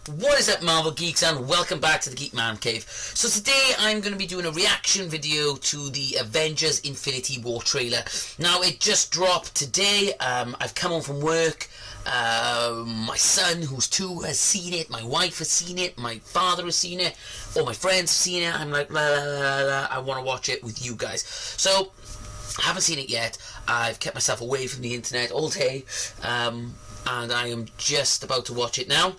What is up, Marvel Geeks, and welcome back to the Geek Man Cave. So today I'm going to be doing a reaction video to the Avengers Infinity War trailer. Now, it just dropped today. I've come home from work. My son, who's 2, has seen it. My wife has seen it. My father has seen it. All my friends have seen it. I'm like, la, la, la, la, I want to watch it with you guys. So, I haven't seen it yet. I've kept myself away from the internet all day. And I am just about to watch it now.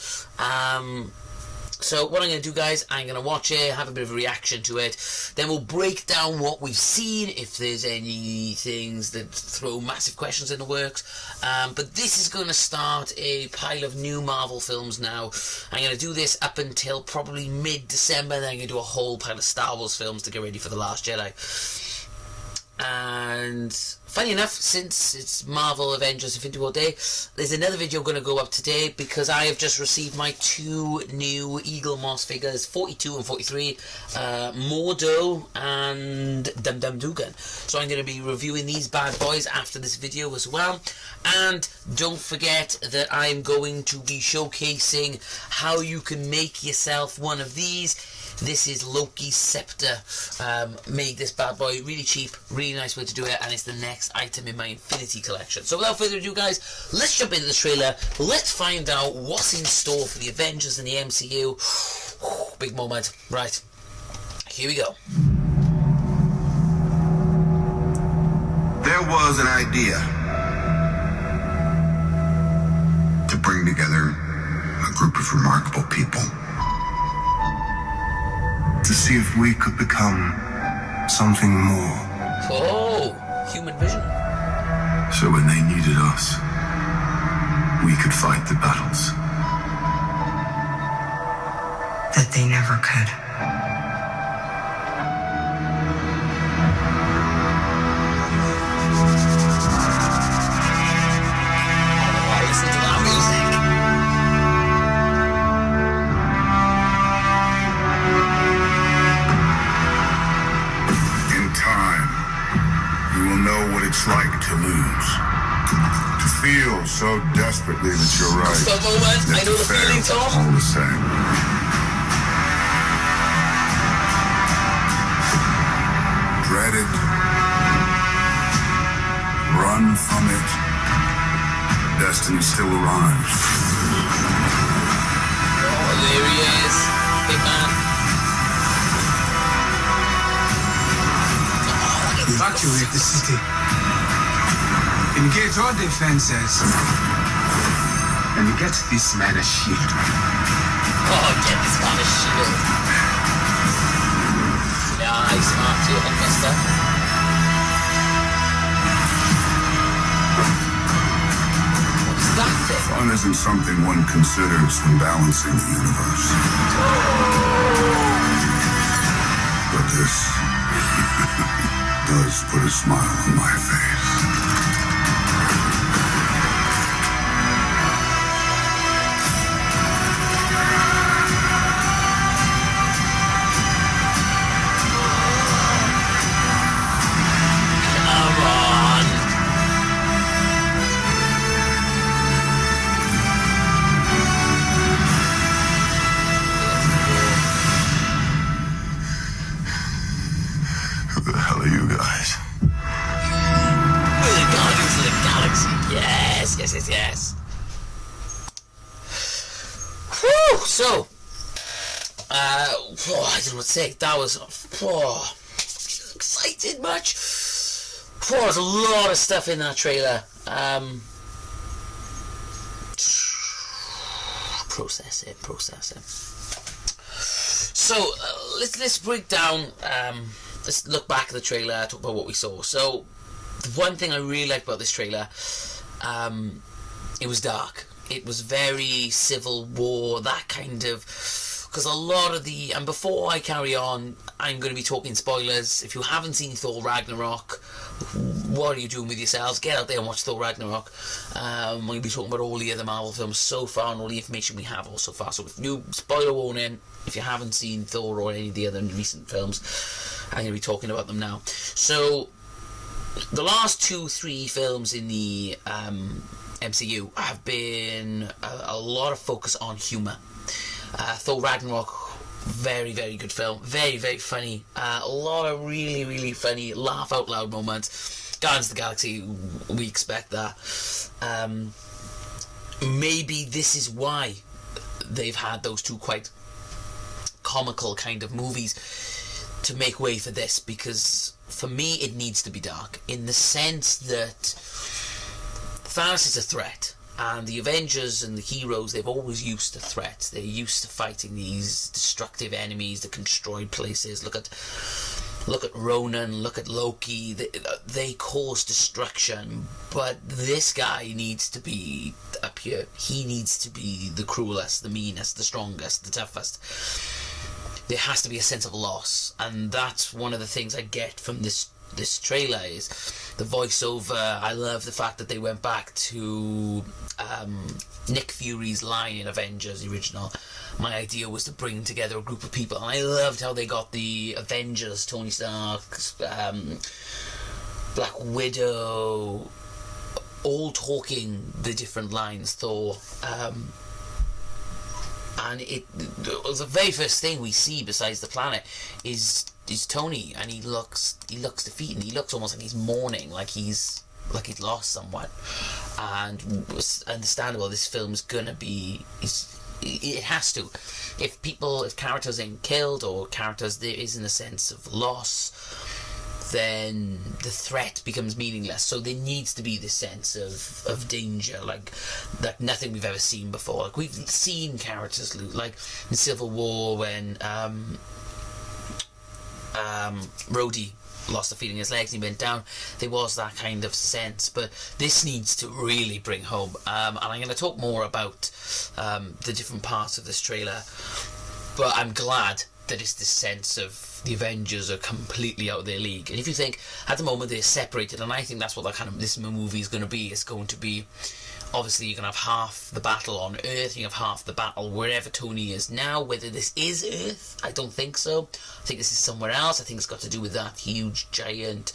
So what I'm going to do, guys, I'm going to watch it, have a bit of a reaction to it, then we'll break down what we've seen, if there's any things that throw massive questions in the works. But this is going to start a pile of new Marvel films now. I'm going to do this up until probably mid-December, then I'm going to do a whole pile of Star Wars films to get ready for The Last Jedi. And funny enough, since it's Marvel Avengers Infinity War Day, there's another video going to go up today because I have just received my 2 new Eagle Moss figures, 42 and 43, Mordo and Dum Dum Dugan. So I'm going to be reviewing these bad boys after this video as well. And don't forget that I'm going to be showcasing how you can make yourself one of these. This is Loki's Scepter. Made this bad boy really cheap, really nice way to do it, and it's the next item in my Infinity collection. So without further ado, guys, let's jump into the trailer. Let's find out what's in store for the Avengers and the MCU. Big moment. Right, here we go. There was an idea to bring together a group of remarkable people to see if we could become something more. Oh, human vision. So when they needed us, we could fight the battles that they never could. Listen to that music. What it's like to lose, to feel so desperately that you're right. For a moment, I know the feeling, Tom. All the same. Dread it, run from it. Destiny still arrives. Oh, there he is, big man. Evacuate the city. Engage all defenses. And get this man a shield. Oh, get this man a shield. Nice, Marty, mister. What's that thing? Fun isn't something one considers when balancing the universe. But this does put a smile on my face. Who the hell are you guys? We're the Guardians of the Galaxy. Yes, yes, yes, yes. Whew, so, I don't know what to say. That was, excited much. There's a lot of stuff in that trailer. Process it. So, let's break down, let's look back at the trailer, talk about what we saw. So, the one thing I really liked about this trailer, it was dark. It was very Civil War, that kind of, because a lot of the, and before I carry on, I'm going to be talking spoilers. If you haven't seen Thor Ragnarok, what are you doing with yourselves? Get out there and watch Thor Ragnarok. We'll be talking about all the other Marvel films so far and all the information we have all so far. So if you, spoiler warning, if you haven't seen Thor or any of the other recent films, I'm going to be talking about them now. So, the last 2-3 films in the MCU have been a lot of focus on humour. Thor Ragnarok, very, very good film. Very, very funny. A lot of really, really funny laugh out loud moments. Guardians of the Galaxy, we expect that. Maybe this is why they've had those two quite comical kind of movies to make way for this, because for me it needs to be dark, in the sense that Thanos is a threat, and the Avengers and the heroes, they've always used to threats. They're used to fighting these destructive enemies that can destroy places. Look at Ronan, look at Loki. They cause destruction, but this guy needs to be up here. He needs to be the cruelest, the meanest, the strongest, the toughest. There has to be a sense of loss, and that's one of the things I get from this trailer is the voiceover. I love the fact that they went back to Nick Fury's line in Avengers, the original. My idea was to bring together a group of people, and I loved how they got the Avengers, Tony Stark, Black Widow, all talking the different lines, Thor. And the very first thing we see besides the planet is Tony, and he looks defeated. He looks almost like he's mourning, like he's lost someone. And it's understandable. This film's gonna be. It has to. If characters ain't killed, or characters there isn't a sense of loss, then the threat becomes meaningless. So there needs to be this sense of danger, like nothing we've ever seen before. Like, we've seen characters lose, like in Civil War when Rhodey lost a feeling in his legs and he went down. There was that kind of sense, but this needs to really bring home. And I'm going to talk more about the different parts of this trailer, but I'm glad that it's this sense of the Avengers are completely out of their league. And if you think, at the moment they're separated, and I think that's what this movie is going to be. It's going to be, obviously you're going to have half the battle on Earth, you have half the battle wherever Tony is now. Whether this is Earth, I don't think so. I think this is somewhere else. I think it's got to do with that huge giant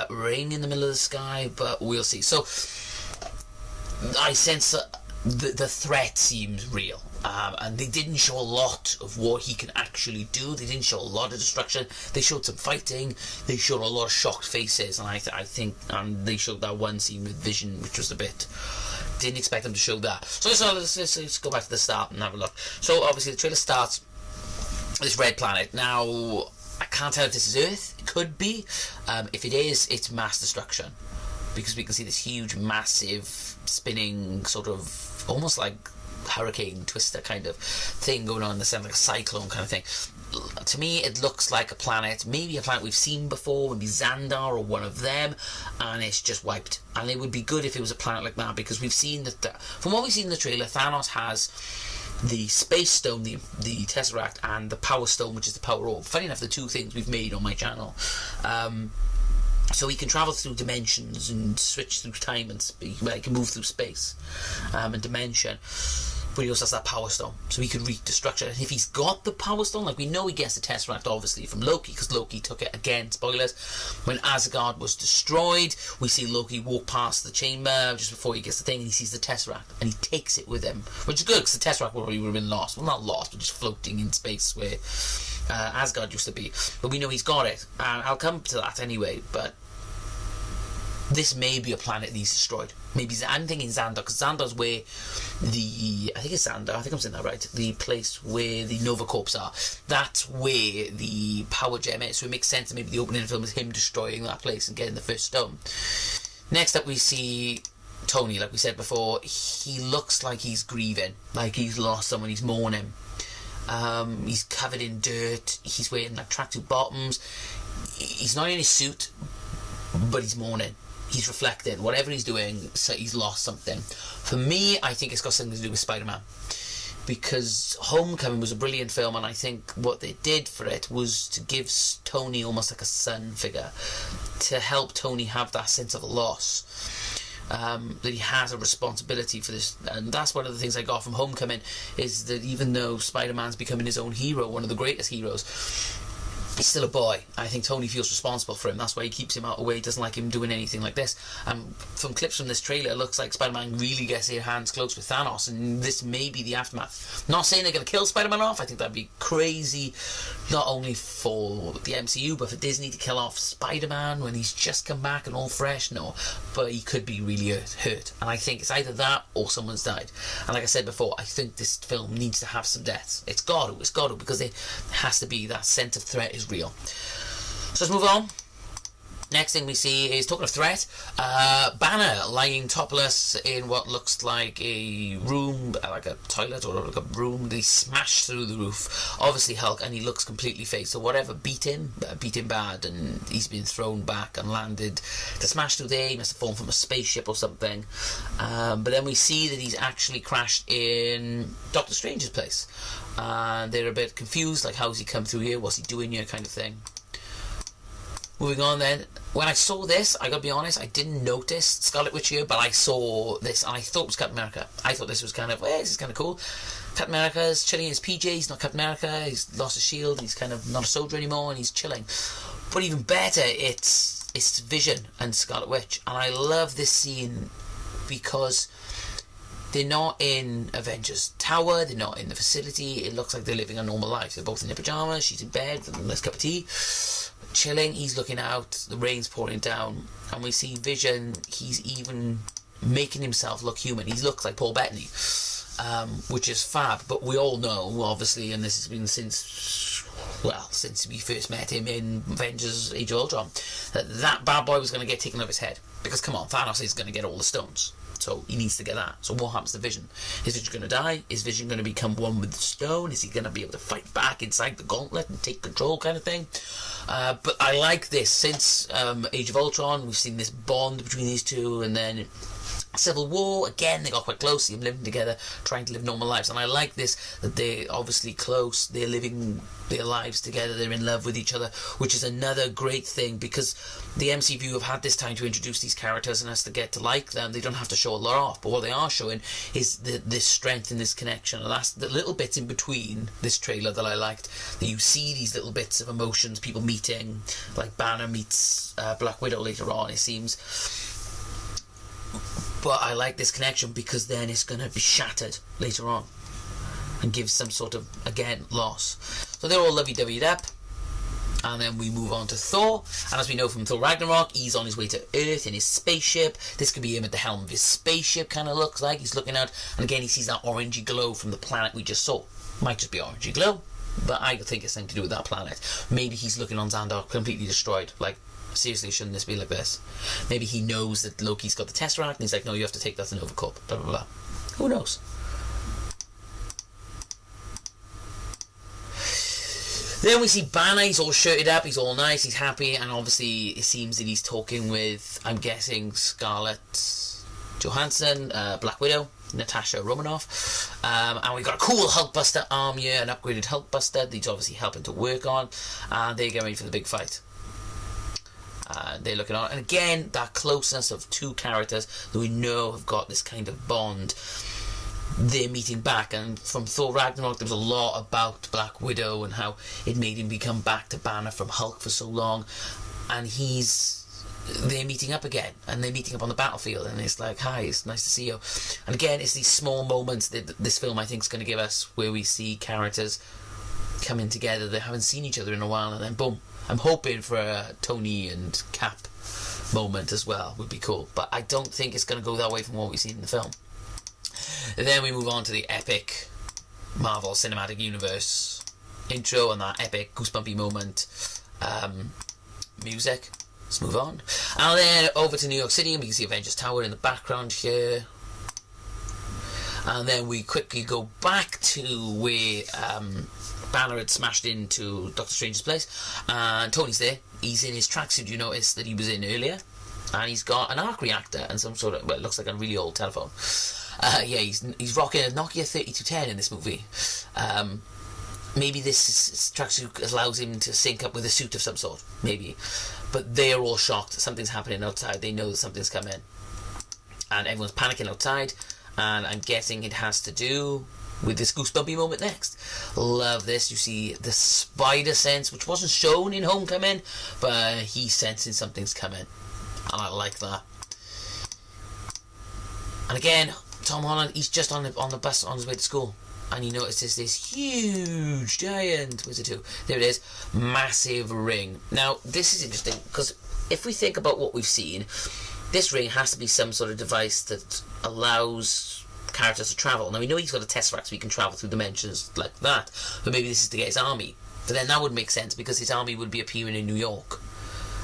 ring in the middle of the sky, but we'll see. So I sense that the threat seems real. And they didn't show a lot of what he can actually do. They didn't show a lot of destruction. They showed some fighting. They showed a lot of shocked faces, and I think they showed that one scene with Vision, which was a bit. Didn't expect them to show that. So let's go back to the start and have a look. So obviously the trailer starts this red planet. Now I can't tell if this is Earth. It could be. If it is, it's mass destruction, because we can see this huge, massive, spinning sort of almost like hurricane twister kind of thing going on in the center, like a cyclone kind of thing. To me it looks like a planet, maybe a planet we've seen before, maybe Xandar or one of them, and it's just wiped. And it would be good if it was a planet like that, because we've seen that from what we've seen in the trailer, Thanos has the Space Stone, the Tesseract, and the Power Stone, which is the Power Orb. Funny enough, the two things we've made on my channel. So he can travel through dimensions and switch through time, and he can move through space and dimension. But he also has that Power Stone, so he can wreak destruction. And if he's got the Power Stone, like we know he gets the Tesseract obviously from Loki, because Loki took it again, spoilers, when Asgard was destroyed. We see Loki walk past the chamber just before he gets the thing, and he sees the Tesseract, and he takes it with him, which is good, because the Tesseract would have been lost. Well, not lost, but just floating in space where Asgard used to be. But we know he's got it, and I'll come to that anyway. But this may be a planet that he's destroyed. Maybe I'm thinking Xandar, because Xandar's where I think it's Xandar, I think I'm saying that right, the place where the Nova Corps are. That's where the power gem is, so it makes sense that maybe the opening of the film is him destroying that place and getting the first stone. Next up we see Tony, like we said before. He looks like he's grieving, like he's lost someone, he's mourning. He's covered in dirt, he's wearing like tracksuit bottoms, he's not in his suit, but he's mourning. He's reflecting. Whatever he's doing, so he's lost something. For me, I think it's got something to do with Spider-Man, because Homecoming was a brilliant film, and I think what they did for it was to give Tony almost like a son figure, to help Tony have that sense of loss, that he has a responsibility for this. And that's one of the things I got from Homecoming, is that even though Spider-Man's becoming his own hero, one of the greatest heroes, he's still a boy. I think Tony feels responsible for him. That's why he keeps him out of the way. He doesn't like him doing anything like this. From clips from this trailer, it looks like Spider-Man really gets their hands close with Thanos, and this may be the aftermath. Not saying they're going to kill Spider-Man off. I think that'd be crazy, not only for the MCU, but for Disney to kill off Spider-Man when he's just come back and all fresh. No, but he could be really hurt. And I think it's either that or someone's died. And like I said before, I think this film needs to have some deaths. It's got to, because it has to be. That sense of threat is real. So let's move on. Next thing we see is, talking of threat, Banner lying topless in what looks like a room, like a toilet or like a room. They smashed through the roof. Obviously Hulk, and he looks completely fake. So whatever beat him bad, and he's been thrown back and landed to smash through there. He must have fallen from a spaceship or something. But then we see that he's actually crashed in Doctor Strange's place. And they're a bit confused, like, how's he come through here? What's he doing here, kind of thing. Moving on then, when I saw this, I gotta be honest, I didn't notice Scarlet Witch here, but I saw this and I thought it was Captain America. I thought this was kind of, this is kind of cool. Captain America's chilling in his PJs, he's not Captain America, he's lost his shield, he's kind of not a soldier anymore, and he's chilling. But even better, it's Vision and Scarlet Witch, and I love this scene because they're not in Avengers Tower, they're not in the facility, it looks like they're living a normal life. They're both in their pyjamas, she's in bed with a nice cup of tea, chilling, he's looking out, the rain's pouring down, and we see Vision, he's even making himself look human. He looks like Paul Bettany, which is fab, but we all know, obviously, and this has been since we first met him in Avengers Age of Ultron, that bad boy was going to get taken off his head, because come on, Thanos is going to get all the stones. So he needs to get that. So what happens to Vision? Is Vision going to die? Is Vision going to become one with the stone? Is he going to be able to fight back inside the gauntlet and take control, kind of thing? But I like this. Since Age of Ultron, we've seen this bond between these two, and then Civil War, again, they got quite close, see them living together, trying to live normal lives. And I like this, that they're obviously close, they're living their lives together, they're in love with each other, which is another great thing, because the MCU have had this time to introduce these characters and us to get to like them. They don't have to show a lot off, but what they are showing is this strength and this connection. And that's the little bits in between this trailer that I liked, that you see these little bits of emotions, people meeting, like Banner meets Black Widow later on, it seems. But I like this connection because then it's going to be shattered later on and give some sort of, again, loss. So they're all lovey-doveyed up. And then we move on to Thor. And as we know from Thor Ragnarok, he's on his way to Earth in his spaceship. This could be him at the helm of his spaceship, kind of looks like. He's looking out, and again he sees that orangey glow from the planet we just saw. Might just be orangey glow, but I think it's something to do with that planet. Maybe he's looking on Xandar completely destroyed, like, seriously, shouldn't this be like this? Maybe he knows that Loki's got the Tesseract and he's like, no, you have to take that to Nova Corp, blah blah blah. Who knows? Then we see Banner, he's all shirted up, he's all nice, he's happy, and obviously it seems that he's talking with, I'm guessing, Scarlett Johansson, Black Widow, Natasha Romanoff, and we've got a cool Hulkbuster arm here, an upgraded Hulkbuster that he's obviously helping to work on, and they're going for the big fight. They're looking on, and again, that closeness of two characters that we know have got this kind of bond. They're meeting back, and from Thor Ragnarok there was a lot about Black Widow and how it made him become back to Banner from Hulk for so long, and they're meeting up again, and they're meeting up on the battlefield, and it's like, hi, it's nice to see you. And again, it's these small moments that this film I think is going to give us, where we see characters coming together, they haven't seen each other in a while, and then boom. I'm hoping for a Tony and Cap moment as well, would be cool, but I don't think it's going to go that way from what we've seen in the film. And then we move on to the epic Marvel Cinematic Universe intro and that epic goosebumpy moment music. Let's move on. And then over to New York City, and we can see Avengers Tower in the background here. And then we quickly go back to where Banner had smashed into Doctor Strange's place, and Tony's there. He's in his tracksuit, you notice, that he was in earlier, and he's got an arc reactor and some sort of, well, it looks like a really old telephone. Yeah, he's rocking a Nokia 3210 in this movie. Maybe this tracksuit allows him to sync up with a suit of some sort, maybe. But they are all shocked. Something's happening outside. They know that something's coming. And everyone's panicking outside. And I'm guessing it has to do with this goosebumpy moment next. Love this. You see the spider sense, which wasn't shown in Homecoming, but he's sensing something's coming. And I like that. And again, Tom Holland, he's just on the bus on his way to school. And he notices this huge, giant, where's it to? There it is, massive ring. Now, this is interesting, because if we think about what we've seen, this ring has to be some sort of device that allows characters to travel. Now, we know he's got a Tesseract, so he can travel through dimensions like that, but maybe this is to get his army. But then that would make sense, because his army would be appearing in New York.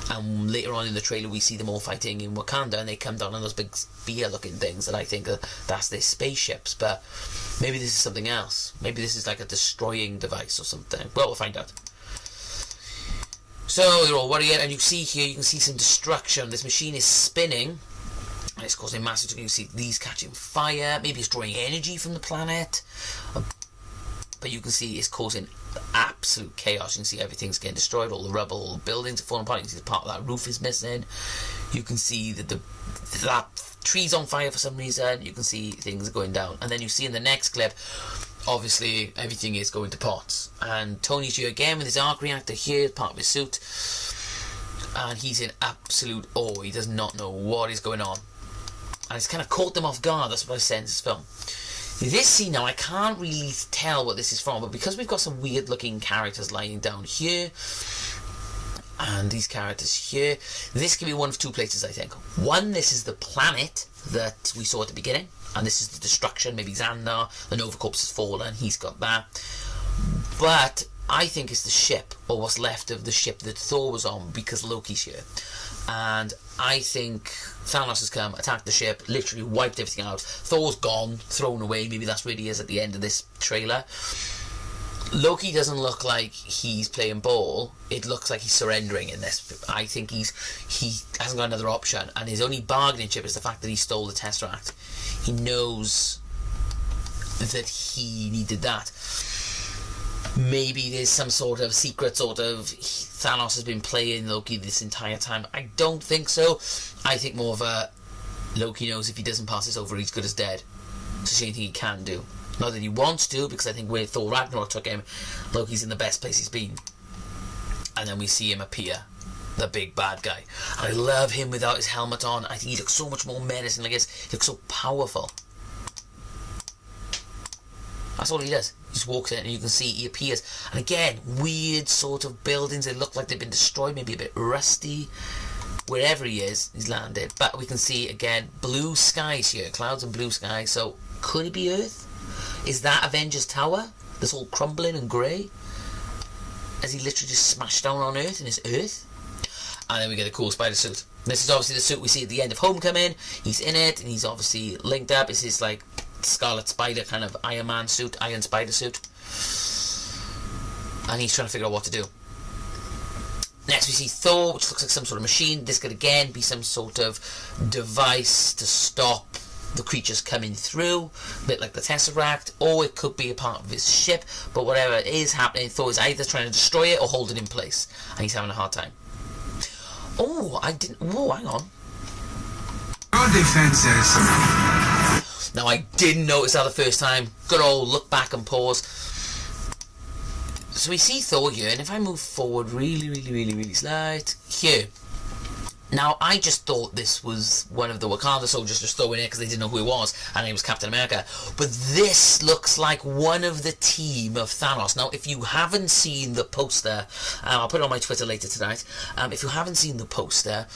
And later on in the trailer we see them all fighting in Wakanda, and they come down on those big spear looking things that I think that's their spaceships. But maybe this is something else. Maybe this is like a destroying device or something. Well, we'll find out. So they're all worried, and you see here, you can see some destruction. This machine is spinning, and it's causing massive. You can see these catching fire. Maybe it's drawing energy from the planet, but you can see it's causing absolute chaos. You can see everything's getting destroyed, all the rubble, all the buildings are falling apart. You can see part of that roof is missing. You can see that that tree's on fire for some reason. You can see things are going down, and then you see in the next clip, obviously everything is going to pots, and Tony's here again with his arc reactor here, part of his suit, and he's in absolute awe. He does not know what is going on, and it's kind of caught them off guard. That's what I said in this film. This scene now, I can't really tell what this is from, but because we've got some weird looking characters lying down here, and these characters here, this can be one of two places, I think. One, this is the planet that we saw at the beginning, and this is the destruction. Maybe Xandar, the Nova Corps has fallen, he's got that. But I think it's the ship, or what's left of the ship that Thor was on, because Loki's here. And I think Thanos has come, attacked the ship, literally wiped everything out. Thor's gone, thrown away. Maybe that's where he is at the end of this trailer. Loki doesn't look like he's playing ball. It looks like he's surrendering in this. I think he hasn't got another option, and his only bargaining chip is the fact that he stole the Tesseract. He knows that he needed that. Maybe there's some sort of secret Thanos has been playing Loki this entire time. I don't think so. I think more of a Loki knows if he doesn't pass this over, he's good as dead. It's the only thing he can do. Not that he wants to, because I think where Thor Ragnarok took him, Loki's in the best place he's been. And then we see him appear, the big bad guy. I love him without his helmet on. I think he looks so much more menacing. Like he looks so powerful. That's all he does. He just walks in and you can see he appears. And again, weird sort of buildings. They look like they've been destroyed, maybe a bit rusty. Wherever he is, he's landed. But we can see, again, blue skies here. Clouds and blue skies. So, could it be Earth? Is that Avengers Tower? That's all crumbling and grey? Has he literally just smashed down on Earth and it's Earth? And then we get a cool spider suit. This is obviously the suit we see at the end of Homecoming. He's in it and he's obviously linked up. It's his like Scarlet Spider kind of Iron Man suit, Iron Spider suit. And he's trying to figure out what to do. Next we see Thor, which looks like some sort of machine. This could again be some sort of device to stop the creatures coming through, a bit like the Tesseract, or it could be a part of his ship. But whatever is happening, Thor is either trying to destroy it or hold it in place, and he's having a hard time. Oh, I didn't. Whoa, hang on. Your defenses. Now I didn't notice that the first time. Good old look back and pause. So we see Thor here, and if I move forward really slight here. Now, I just thought this was one of the Wakanda soldiers just throwing it because they didn't know who it was, and it was Captain America. But this looks like one of the team of Thanos. Now, if you haven't seen the poster, I'll put it on my Twitter later tonight. If you haven't seen the poster,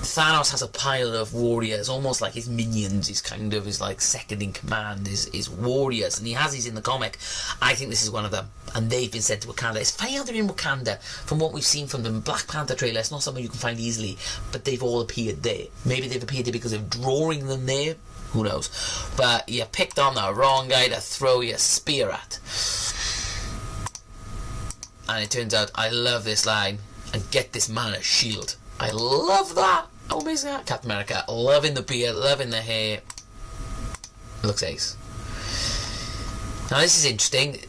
Thanos has a pile of warriors, almost like his minions, his like second in command, his warriors, and he has these in the comic. I think this is one of them, and they've been sent to Wakanda. It's funny how they're in Wakanda. From what we've seen from the Black Panther trailer, it's not something you can find easily, but they've all appeared there. Maybe they've appeared there because of drawing them there, who knows. But you picked on the wrong guy to throw your spear at. And it turns out, I love this line, and get this man a shield. I love that. How amazing that. Captain America, loving the beard, loving the hair. It looks ace. Now this is interesting.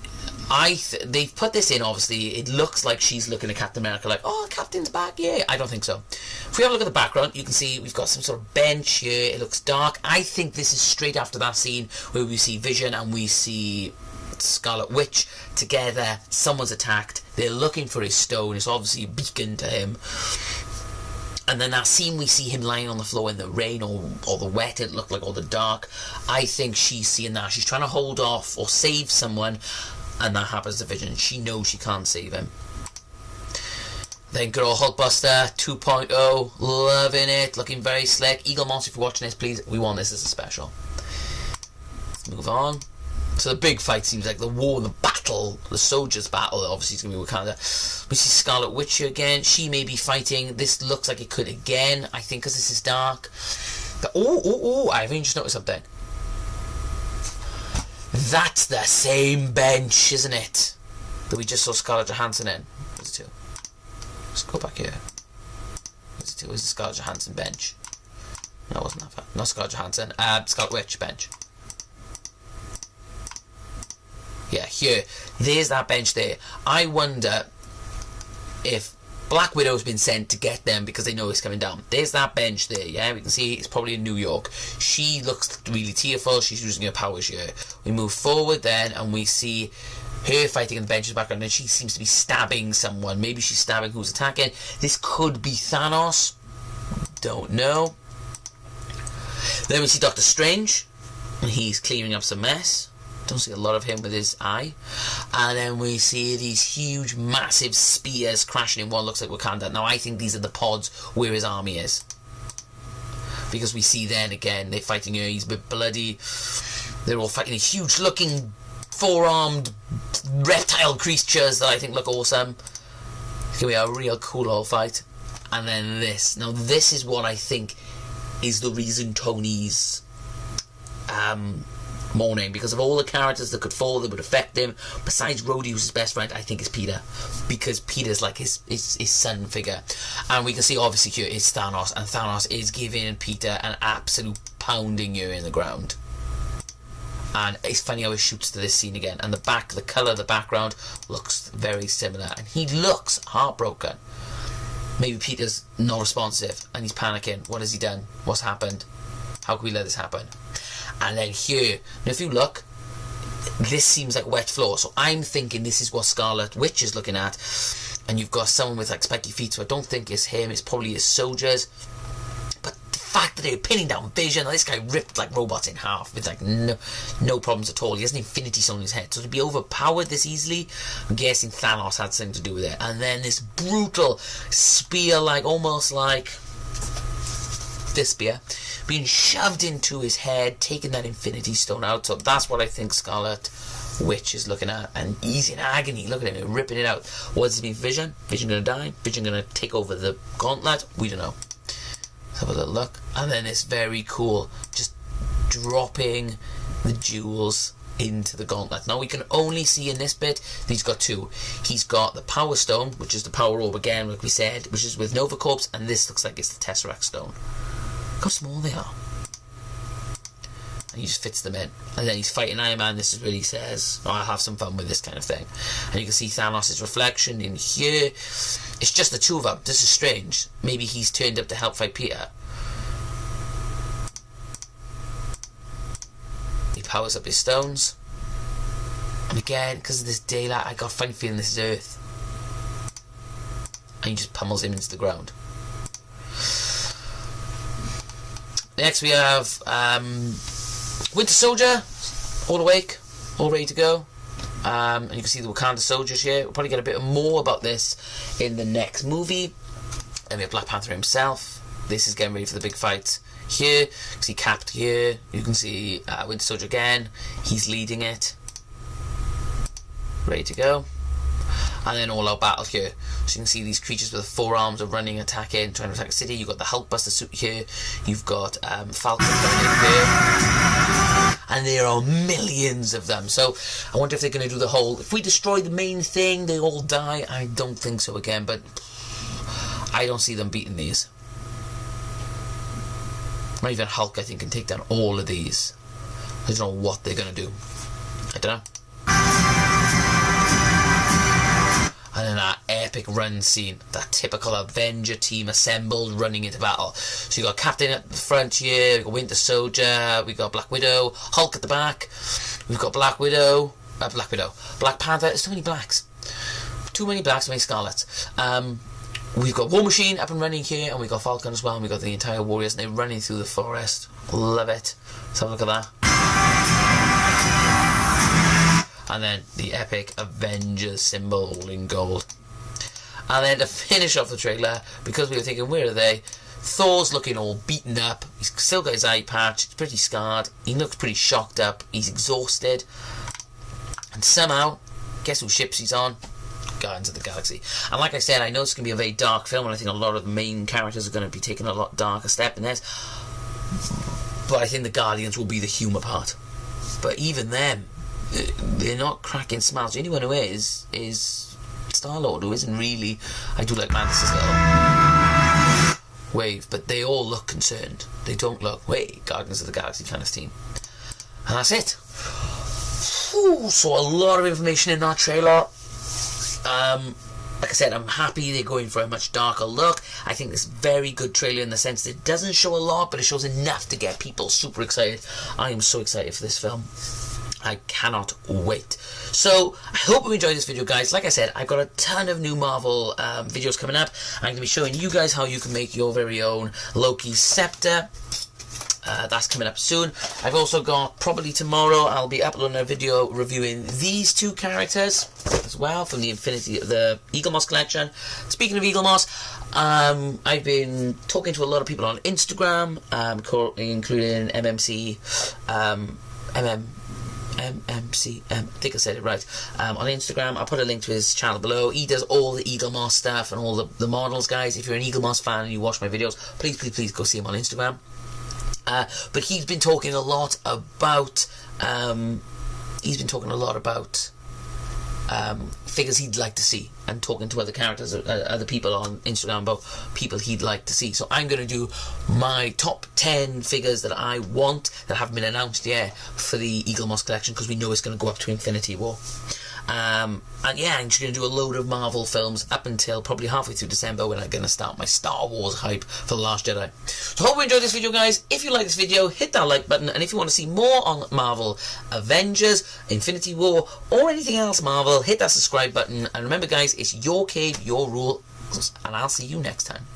They've put this in, obviously. It looks like she's looking at Captain America like, oh, Captain's back, yeah. I don't think so. If we have a look at the background, you can see we've got some sort of bench here. It looks dark. I think this is straight after that scene where we see Vision and we see Scarlet Witch together. Someone's attacked. They're looking for his stone. It's obviously a beacon to him. And then that scene we see him lying on the floor in the rain or the wet, it looked like, or the dark. I think she's seeing that. She's trying to hold off or save someone, and that happens to Vision. She knows she can't save him. Then good old Hulkbuster 2.0, loving it, looking very slick. Eagle Monster, if you're watching this, please, we want this as a special. Let's move on. So the big fight seems like the war, the battle, the soldiers' battle. Obviously, it's going to be Wakanda. We see Scarlet Witch here again. She may be fighting. This looks like it could again, I think, because this is dark. But, I haven't just noticed something. That's the same bench, isn't it? That we just saw Scarlett Johansson in. Where's it to? Let's go back here. Where's it to? Where's the Scarlett Johansson bench? No, it wasn't that far. Not Scarlett Johansson. Scarlet Witch bench. Yeah, here. There's that bench there. I wonder if Black Widow's been sent to get them because they know it's coming down. There's that bench there, yeah? We can see it's probably in New York. She looks really tearful. She's using her powers here. We move forward then, and we see her fighting in the bench in the background, and she seems to be stabbing someone. Maybe she's stabbing who's attacking. This could be Thanos. Don't know. Then we see Doctor Strange, and he's clearing up some mess. Don't see a lot of him with his eye. And then we see these huge, massive spears crashing in what looks like Wakanda. Now, I think these are the pods where his army is. Because we see then, again, they're fighting here. He's a bit bloody. They're all fighting huge looking, four-armed reptile creatures that I think look awesome. It's going to be a real cool old fight. And then this. Now, this is what I think is the reason Tony's mourning, because of all the characters that could fall that would affect him. Besides Rhodey, who's his best friend, I think it's Peter, because Peter's like his son figure. And we can see obviously here is Thanos, and Thanos is giving Peter an absolute pounding here in the ground. And it's funny how he shoots to this scene again, and the colour of the background looks very similar, and he looks heartbroken. Maybe Peter's not responsive and he's panicking. What has he done? What's happened? How can we let this happen? And then here, now if you look, this seems like wet floor. So I'm thinking this is what Scarlet Witch is looking at. And you've got someone with like spiky feet, so I don't think it's him. It's probably his soldiers. But the fact that they're pinning down Vision, this guy ripped like robots in half with like no problems at all. He has an Infinity Stone in his head. So to be overpowered this easily, I'm guessing Thanos had something to do with it. And then this brutal spear, like almost like this spear, being shoved into his head, taking that Infinity Stone out. So that's what I think Scarlet Witch is looking at, and he's in agony. Look at him ripping it out. What does it mean? Vision? Vision gonna die? Vision gonna take over the gauntlet? We don't know. Let's have a little look. And then it's very cool, just dropping the jewels into the gauntlet. Now we can only see in this bit that he's got two. He's got the Power Stone, which is the Power Orb again, like we said, which is with Nova Corps, and this looks like it's the Tesseract Stone. Look how small they are. And he just fits them in. And then he's fighting Iron Man. This is what he says, oh, I'll have some fun with this kind of thing. And you can see Thanos' reflection in here. It's just the two of them. This is strange. Maybe he's turned up to help fight Peter. He powers up his stones. And again, because of this daylight, I got a funny feeling this is Earth. And he just pummels him into the ground. Next we have Winter Soldier, all awake, all ready to go. And you can see the Wakanda soldiers here. We'll probably get a bit more about this in the next movie. And we have Black Panther himself. This is getting ready for the big fight here. You can see Cap here. You can see Winter Soldier again. He's leading it. Ready to go. And then all out battle here. So you can see these creatures with the forearms are running, attacking, trying to attack a city. You've got the Hulkbuster suit here. You've got Falcon coming in here. And there are millions of them. So I wonder if they're going to do the whole, if we destroy the main thing, they all die. I don't think so again, but I don't see them beating these. Not even Hulk, I think, can take down all of these. I don't know what they're going to do. I don't know. And then that epic run scene, that typical Avenger team assembled running into battle. So you got Captain at the front here, we got Winter Soldier, we got Black Widow, Hulk at the back, we've got Black Panther. There's too many blacks. Too many blacks, too many scarlets. We've got War Machine up and running here, and we've got Falcon as well, and we've got the entire Warriors, and they're running through the forest. Love it. Let's have a look at that. And then the epic Avengers symbol all in gold. And then to finish off the trailer, because we were thinking, where are they? Thor's looking all beaten up. He's still got his eye patch. He's pretty scarred. He looks pretty shocked up. He's exhausted. And somehow, guess whose ships he's on? Guardians of the Galaxy. And like I said, I know it's going to be a very dark film, and I think a lot of the main characters are going to be taking a lot darker step in this. But I think the Guardians will be the humour part. But even them, they're not cracking smiles. The only one who is Star-Lord, who isn't really... I do like Mantis' little wave, but they all look concerned. They don't look, wait, Guardians of the Galaxy kind of team. And that's it. Ooh, so a lot of information in that trailer. Like I said, I'm happy they're going for a much darker look. I think this is a very good trailer in the sense that it doesn't show a lot, but it shows enough to get people super excited. I am so excited for this film. I cannot wait. So, I hope you enjoyed this video, guys. Like I said, I've got a ton of new Marvel videos coming up. I'm going to be showing you guys how you can make your very own Loki scepter. That's coming up soon. I've also got, probably tomorrow, I'll be uploading a video reviewing these two characters as well from the Eagle Moss collection. Speaking of Eagle Moss, I've been talking to a lot of people on Instagram, including MMC, I think I said it right, on Instagram. I'll put a link to his channel below. He does all the Eagle Moss stuff and all the models, guys. If you're an Eagle Moss fan and you watch my videos, please go see him on Instagram. But he's been talking a lot about figures he'd like to see, and talking to other characters, other people on Instagram about people he'd like to see. So I'm going to do my top 10 figures that I want that haven't been announced yet for the Eagle Moss collection, because we know it's going to go up to Infinity War. And yeah, I'm just going to do a load of Marvel films up until probably halfway through December, when I'm going to start my Star Wars hype for The Last Jedi. So I hope you enjoyed this video, guys. If you like this video, hit that like button, and if you want to see more on Marvel, Avengers, Infinity War, or anything else Marvel, hit that subscribe button. And remember, guys, it's your cave, your rule, and I'll see you next time.